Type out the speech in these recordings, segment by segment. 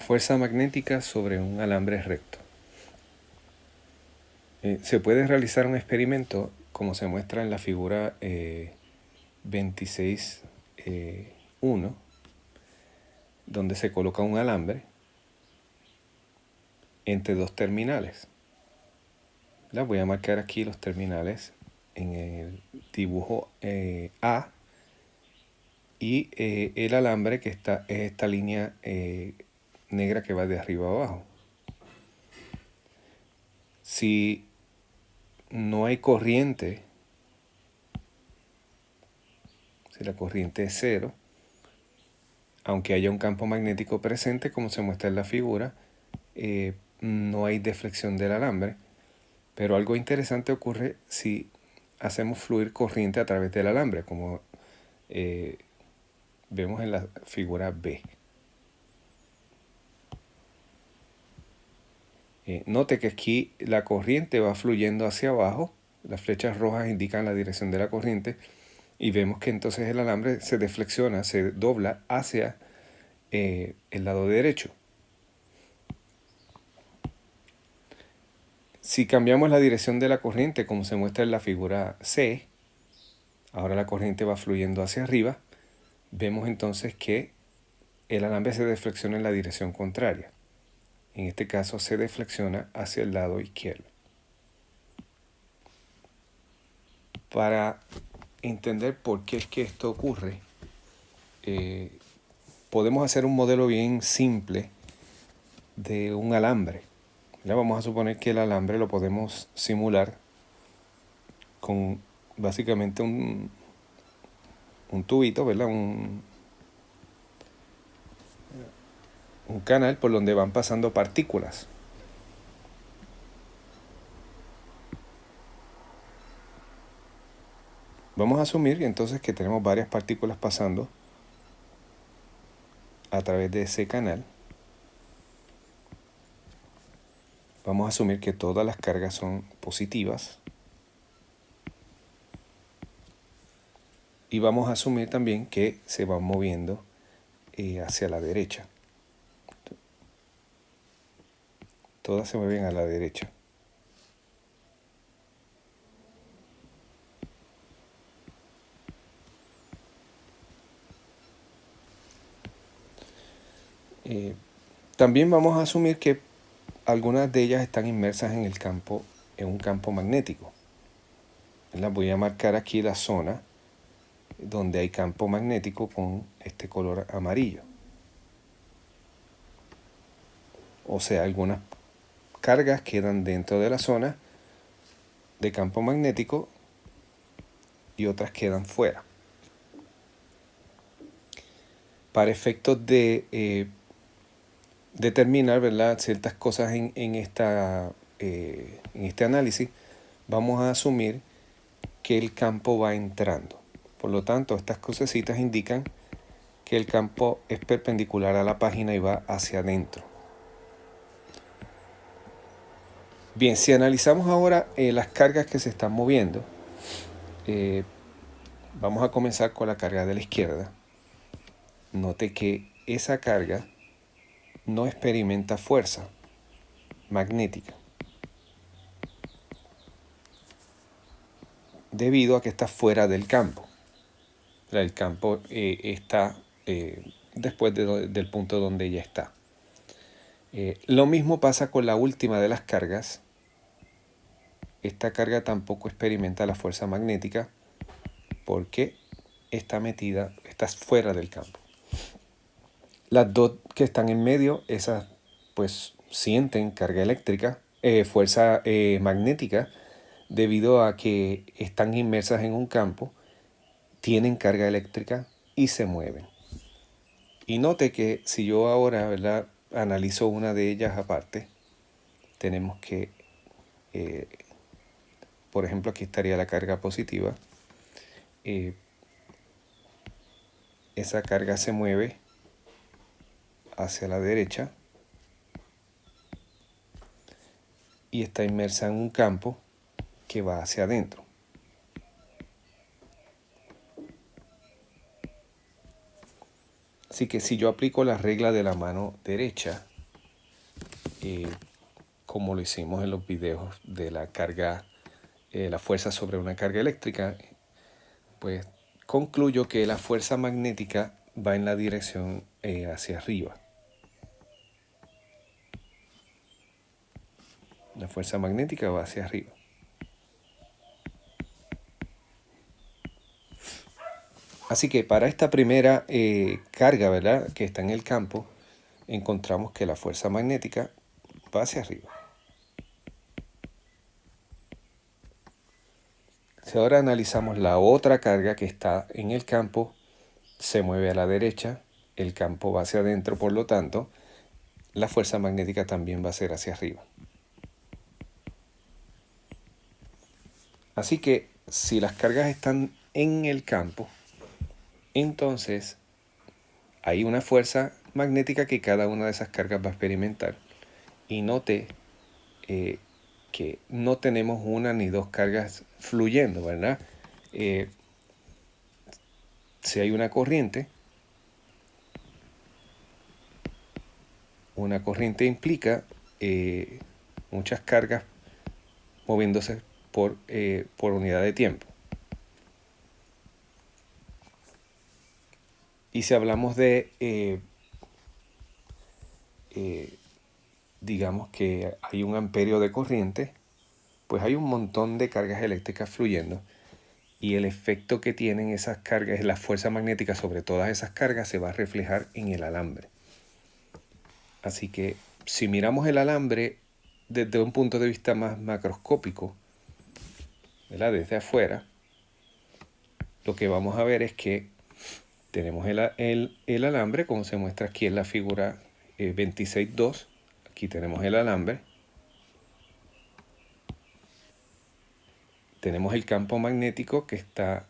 Fuerza magnética sobre un alambre recto. Se puede realizar un experimento como se muestra en la figura 26.1, donde se coloca un alambre entre dos terminales. Voy a marcar aquí los terminales en el dibujo A, y el alambre que está es esta línea negra que va de arriba a abajo. Si no hay corriente, si la corriente es cero, aunque haya un campo magnético presente, como se muestra en la figura, no hay deflexión del alambre. Pero algo interesante ocurre si hacemos fluir corriente a través del alambre, como vemos en la figura B. Note que aquí la corriente va fluyendo hacia abajo, las flechas rojas indican la dirección de la corriente, y vemos que entonces el alambre se deflexiona, se dobla hacia el lado derecho. Si cambiamos la dirección de la corriente, como se muestra en la figura C, ahora la corriente va fluyendo hacia arriba, vemos entonces que el alambre se deflexiona en la dirección contraria. En este caso se deflexiona hacia el lado izquierdo. Para entender por qué es que esto ocurre, podemos hacer un modelo bien simple de un alambre. Vamos a suponer que el alambre lo podemos simular con básicamente un tubito, ¿verdad? Un canal por donde van pasando partículas. Vamos a asumir entonces que tenemos varias partículas pasando a través de ese canal. Vamos a asumir que todas las cargas son positivas. Y vamos a asumir también que se van moviendo hacia la derecha. Todas se mueven a la derecha. También vamos a asumir que algunas de ellas están inmersas en un campo magnético. Voy a marcar aquí la zona donde hay campo magnético con este color amarillo. O sea, algunas cargas quedan dentro de la zona de campo magnético y otras quedan fuera. Para efectos de determinar, ¿verdad?, ciertas cosas en este análisis, vamos a asumir que el campo va entrando. Por lo tanto, estas crucecitas indican que el campo es perpendicular a la página y va hacia adentro. Bien, si analizamos ahora las cargas que se están moviendo, vamos a comenzar con la carga de la izquierda. Note que esa carga no experimenta fuerza magnética, debido a que está fuera del campo. El campo está después del punto donde ella está. Lo mismo pasa con la última de las cargas. Esta carga tampoco experimenta la fuerza magnética porque está fuera del campo. Las dos que están en medio, esas pues sienten carga eléctrica, fuerza magnética, debido a que están inmersas en un campo, tienen carga eléctrica y se mueven. Y note que si yo ahora, ¿verdad?, analizo una de ellas aparte, tenemos que, por ejemplo, aquí estaría la carga positiva. Esa carga se mueve hacia la derecha y está inmersa en un campo que va hacia adentro. Así que si yo aplico la regla de la mano derecha, como lo hicimos en los videos de la carga, la fuerza sobre una carga eléctrica, pues concluyo que la fuerza magnética va en la dirección hacia arriba. La fuerza magnética va hacia arriba. Así que para esta primera carga, ¿verdad?, que está en el campo, encontramos que la fuerza magnética va hacia arriba. Si ahora analizamos la otra carga que está en el campo, se mueve a la derecha, el campo va hacia adentro, por lo tanto, la fuerza magnética también va a ser hacia arriba. Así que si las cargas están en el campo, entonces hay una fuerza magnética que cada una de esas cargas va a experimentar. Y note que no tenemos una ni dos cargas fluyendo, ¿verdad? Si hay una corriente implica muchas cargas moviéndose por unidad de tiempo. Y si hablamos de, digamos que hay un amperio de corriente, pues hay un montón de cargas eléctricas fluyendo. Y el efecto que tienen esas cargas, la fuerza magnética sobre todas esas cargas, se va a reflejar en el alambre. Así que si miramos el alambre desde un punto de vista más macroscópico, ¿verdad?, desde afuera, lo que vamos a ver es que tenemos el alambre, como se muestra aquí en la figura 26.2. Aquí tenemos el alambre. Tenemos el campo magnético que está,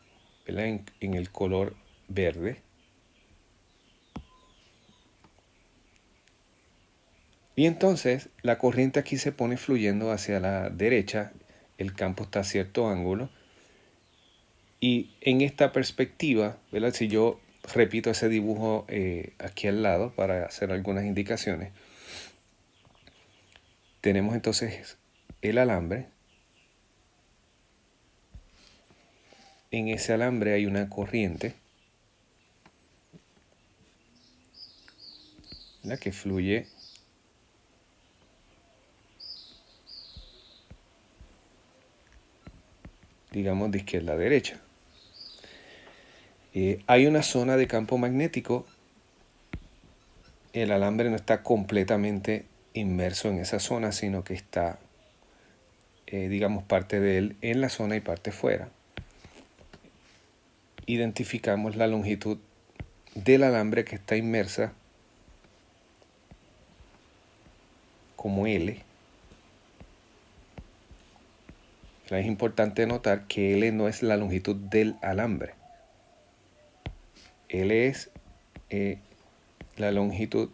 ¿verdad?, en el color verde. Y entonces la corriente aquí se pone fluyendo hacia la derecha, el campo está a cierto ángulo. Y en esta perspectiva, ¿verdad?, si yo repito ese dibujo aquí al lado para hacer algunas indicaciones, tenemos entonces el alambre. En ese alambre hay una corriente, ¿verdad?, que fluye digamos de izquierda a derecha. Hay una zona de campo magnético. El alambre no está completamente inmerso en esa zona, sino que está, digamos, parte de él en la zona y parte fuera. Identificamos la longitud del alambre que está inmersa como L. Es importante notar que L no es la longitud del alambre. L es la longitud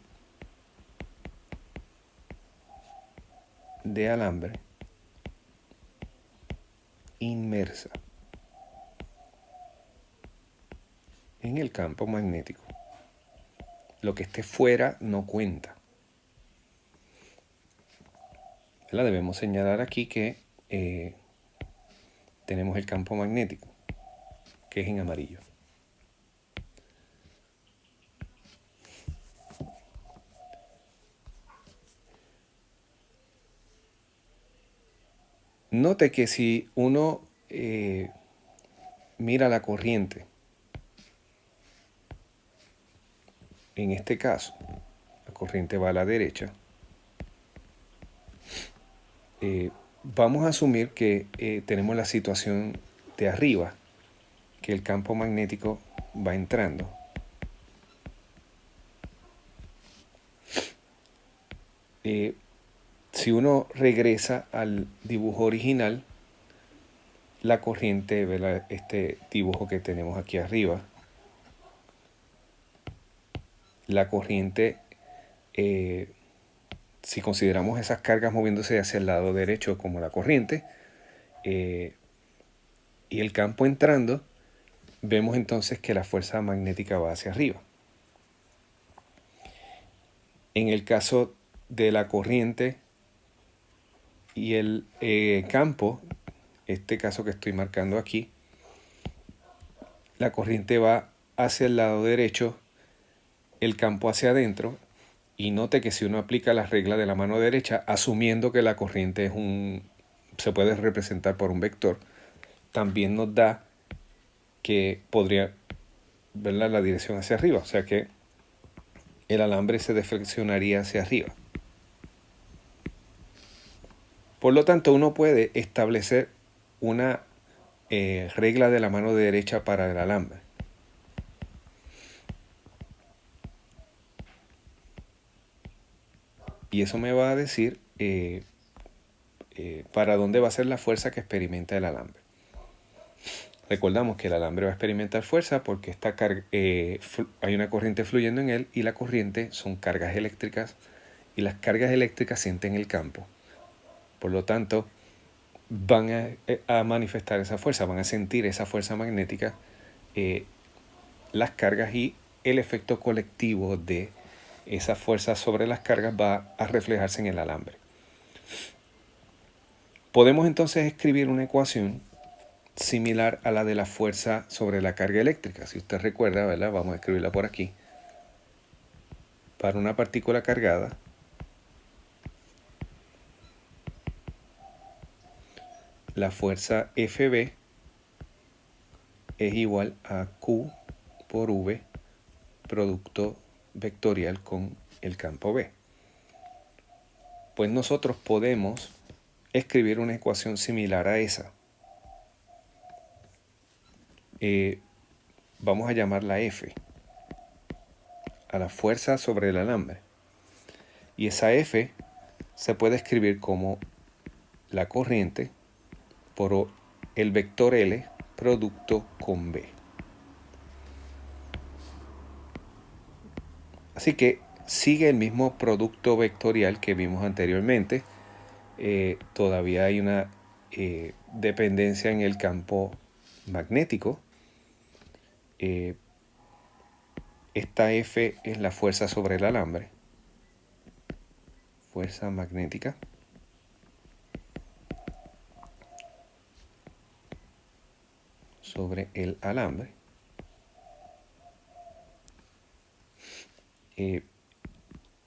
de alambre inmersa en el campo magnético. Lo que esté fuera no cuenta. ¿Verdad? Debemos señalar aquí que tenemos el campo magnético, que es en amarillo. Note que si uno mira la corriente, en este caso, la corriente va a la derecha, vamos a asumir que tenemos la situación de arriba, que el campo magnético va entrando. Si uno regresa al dibujo original, la corriente, ¿verdad?, este dibujo que tenemos aquí arriba, la corriente, si consideramos esas cargas moviéndose hacia el lado derecho como la corriente, y el campo entrando, vemos entonces que la fuerza magnética va hacia arriba. En el caso de la corriente y el campo, este caso que estoy marcando aquí, la corriente va hacia el lado derecho, el campo hacia adentro, y note que si uno aplica las reglas de la mano derecha, asumiendo que la corriente se puede representar por un vector, también nos da que podría ver la dirección hacia arriba, o sea que el alambre se deflexionaría hacia arriba. Por lo tanto, uno puede establecer una regla de la mano derecha para el alambre. Y eso me va a decir para dónde va a ser la fuerza que experimenta el alambre. Recordamos que el alambre va a experimentar fuerza porque hay una corriente fluyendo en él, y la corriente son cargas eléctricas, y las cargas eléctricas sienten el campo. Por lo tanto, van a manifestar esa fuerza, van a sentir esa fuerza magnética, las cargas, y el efecto colectivo de esa fuerza sobre las cargas va a reflejarse en el alambre. Podemos entonces escribir una ecuación similar a la de la fuerza sobre la carga eléctrica. Si usted recuerda, ¿verdad? Vamos a escribirla por aquí. Para una partícula cargada, la fuerza Fb es igual a Q por V, producto vectorial con el campo B. Pues nosotros podemos escribir una ecuación similar a esa. Vamos a llamarla F, a la fuerza sobre el alambre. Y esa F se puede escribir como la corriente por el vector L producto con B. Así que sigue el mismo producto vectorial que vimos anteriormente. Todavía hay una dependencia en el campo magnético. Esta F es la fuerza sobre el alambre, fuerza magnética. Sobre el alambre.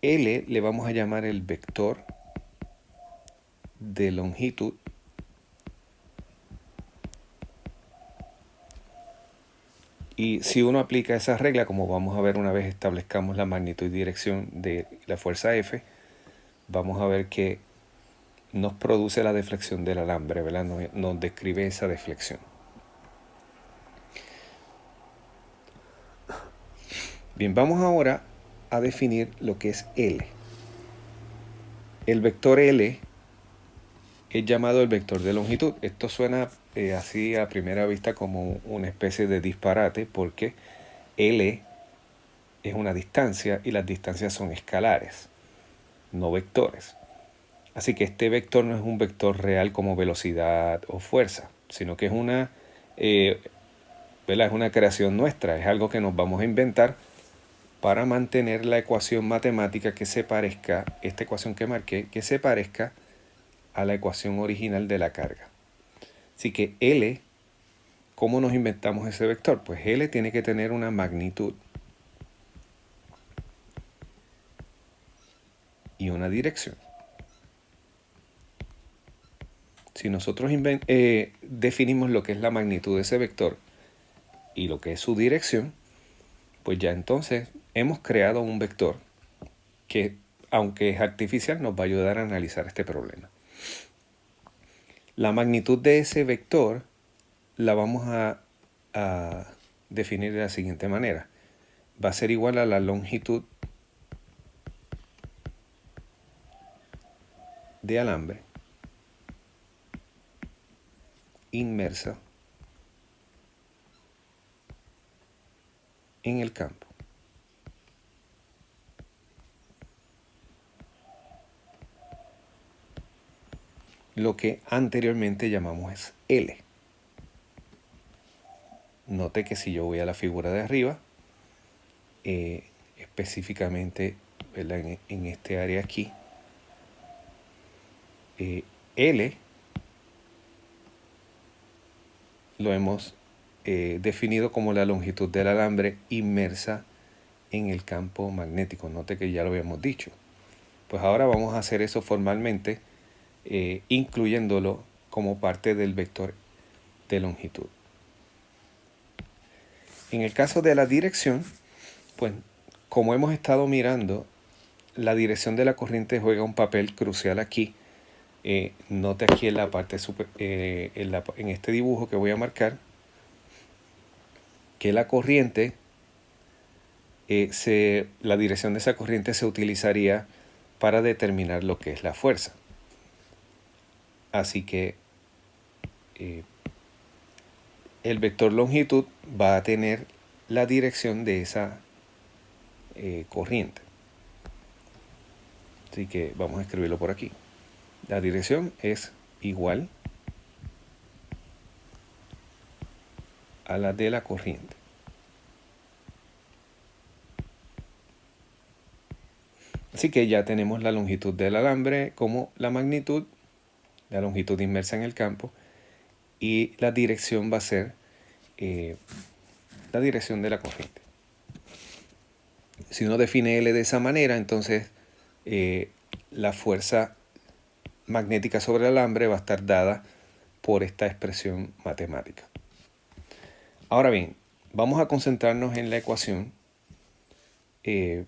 L le vamos a llamar el vector de longitud y si uno aplica esa regla, como vamos a ver una vez establezcamos la magnitud y dirección de la fuerza F, vamos a ver que nos produce la deflexión del alambre, ¿verdad? Nos describe esa deflexión. Bien, vamos ahora a definir lo que es L. El vector L es llamado el vector de longitud. Esto suena así a primera vista como una especie de disparate, porque L es una distancia y las distancias son escalares, no vectores. Así que este vector no es un vector real como velocidad o fuerza, sino que es es una creación nuestra, es algo que nos vamos a inventar para mantener la ecuación matemática que se parezca, esta ecuación que marqué, que se parezca a la ecuación original de la carga. Así que L, ¿cómo nos inventamos ese vector? Pues L tiene que tener una magnitud y una dirección. Si nosotros definimos lo que es la magnitud de ese vector y lo que es su dirección, pues ya entonces hemos creado un vector que, aunque es artificial, nos va a ayudar a analizar este problema. La magnitud de ese vector la vamos a definir de la siguiente manera. Va a ser igual a la longitud de alambre inmersa en el campo. Lo que anteriormente llamamos L. Note que si yo voy a la figura de arriba, específicamente en este área aquí, L lo hemos definido como la longitud del alambre inmersa en el campo magnético. Note que ya lo habíamos dicho. Pues ahora vamos a hacer eso formalmente, incluyéndolo como parte del vector de longitud. En el caso de la dirección, pues como hemos estado mirando, la dirección de la corriente juega un papel crucial aquí. Note aquí en la parte en este dibujo que voy a marcar, que la corriente, la dirección de esa corriente se utilizaría para determinar lo que es la fuerza. Así que el vector longitud va a tener la dirección de esa corriente. Así que vamos a escribirlo por aquí. La dirección es igual a la de la corriente. Así que ya tenemos la longitud del alambre como la magnitud, la longitud inmersa en el campo, y la dirección va a ser la dirección de la corriente. Si uno define L de esa manera, entonces la fuerza magnética sobre el alambre va a estar dada por esta expresión matemática. Ahora bien, vamos a concentrarnos en la ecuación de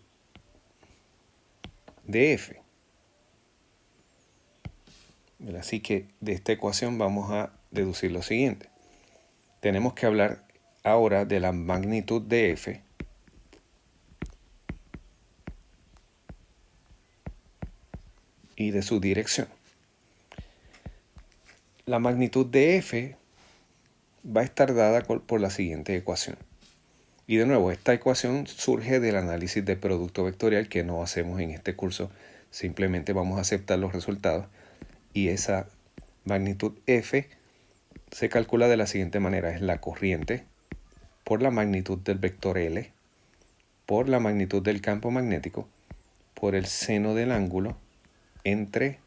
F. Así que de esta ecuación vamos a deducir lo siguiente. Tenemos que hablar ahora de la magnitud de F y de su dirección. La magnitud de F va a estar dada por la siguiente ecuación. Y de nuevo, esta ecuación surge del análisis de producto vectorial que no hacemos en este curso. Simplemente vamos a aceptar los resultados. Y esa magnitud F se calcula de la siguiente manera. Es la corriente por la magnitud del vector L, por la magnitud del campo magnético, por el seno del ángulo entre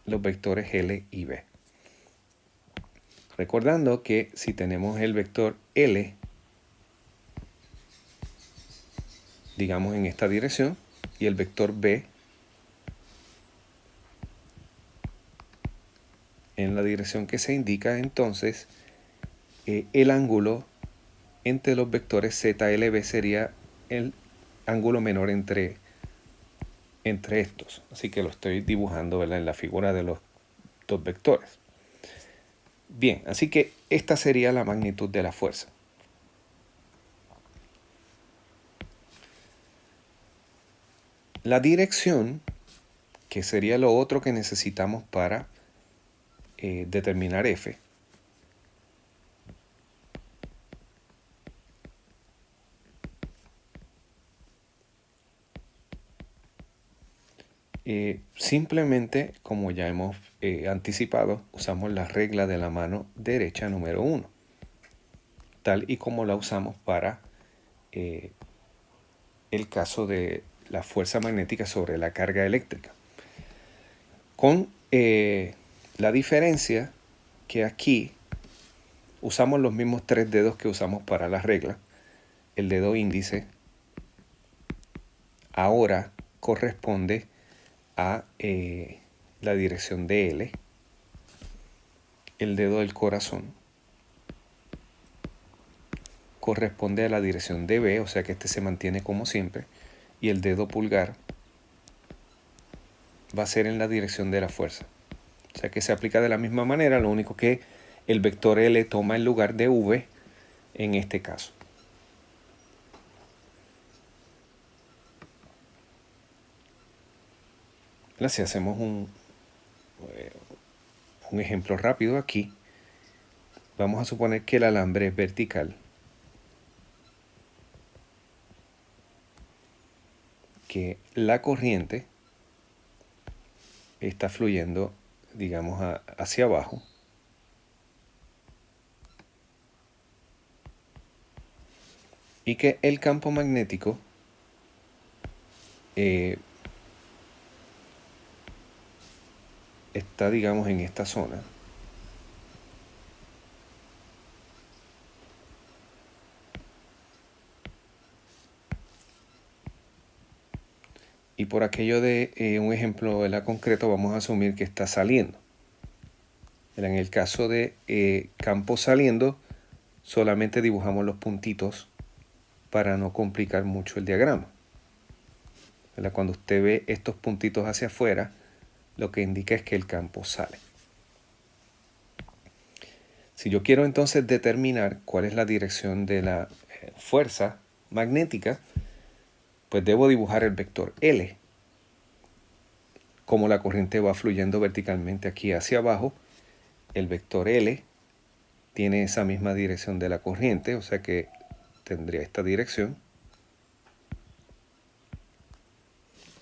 los vectores L y B. Recordando que si tenemos el vector L, digamos en esta dirección, y el vector B en la dirección que se indica, entonces el ángulo entre los vectores ZLB sería el ángulo menor entre estos. Así que lo estoy dibujando, ¿verdad?, en la figura de los dos vectores. Bien, así que esta sería la magnitud de la fuerza. La dirección, que sería lo otro que necesitamos para determinar F, simplemente, como ya hemos anticipado, usamos la regla de la mano derecha número 1, tal y como la usamos para el caso de la fuerza magnética sobre la carga eléctrica. Con la diferencia que aquí usamos los mismos 3 dedos que usamos para la regla. El dedo índice ahora corresponde a la dirección de L. El dedo del corazón corresponde a la dirección de B, o sea que este se mantiene como siempre. Y el dedo pulgar va a ser en la dirección de la fuerza. O sea que se aplica de la misma manera, lo único que el vector L toma el lugar de V en este caso. Si hacemos un ejemplo rápido aquí, vamos a suponer que el alambre es vertical, que la corriente está fluyendo, digamos, hacia abajo. Y que el campo magnético está, digamos, en esta zona. Y por aquello de un ejemplo concreto, vamos a asumir que está saliendo. En el caso de campo saliendo, solamente dibujamos los puntitos para no complicar mucho el diagrama. Cuando usted ve estos puntitos hacia afuera, lo que indica es que el campo sale. Si yo quiero entonces determinar cuál es la dirección de la fuerza magnética, pues debo dibujar el vector L. Como la corriente va fluyendo verticalmente aquí hacia abajo, el vector L tiene esa misma dirección de la corriente, o sea que tendría esta dirección.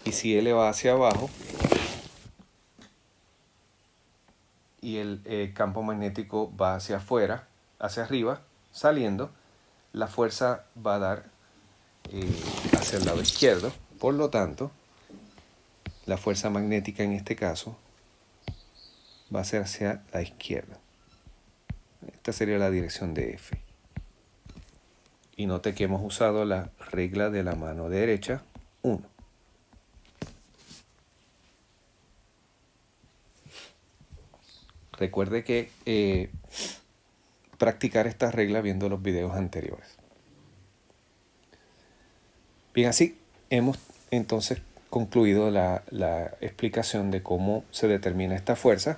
Y si L va hacia abajo y el campo magnético va hacia afuera, hacia arriba, saliendo, la fuerza va a dar hacia el lado izquierdo. Por lo tanto, la fuerza magnética en este caso va a ser hacia la izquierda. Esta sería la dirección de F. Y note que hemos usado la regla de la mano derecha 1. Recuerde que practicar esta regla viendo los videos anteriores. Bien, así hemos entonces concluido la explicación de cómo se determina esta fuerza.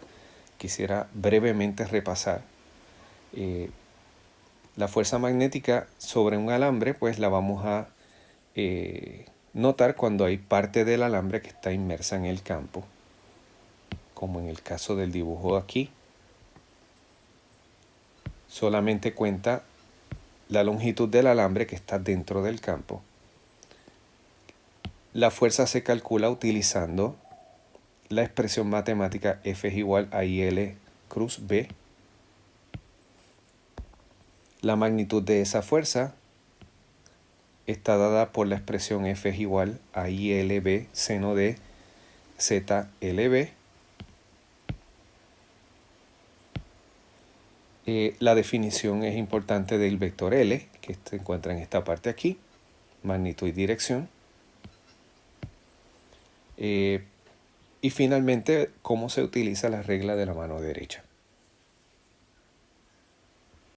Quisiera brevemente repasar. La fuerza magnética sobre un alambre, pues la vamos a notar cuando hay parte del alambre que está inmersa en el campo, como en el caso del dibujo aquí. Solamente cuenta la longitud del alambre que está dentro del campo. La fuerza se calcula utilizando la expresión matemática F es igual a IL cruz B. La magnitud de esa fuerza está dada por la expresión F es igual a ILB seno de ZLB. La definición es importante del vector L, que se encuentra en esta parte aquí, magnitud y dirección. Y finalmente, cómo se utiliza la regla de la mano derecha.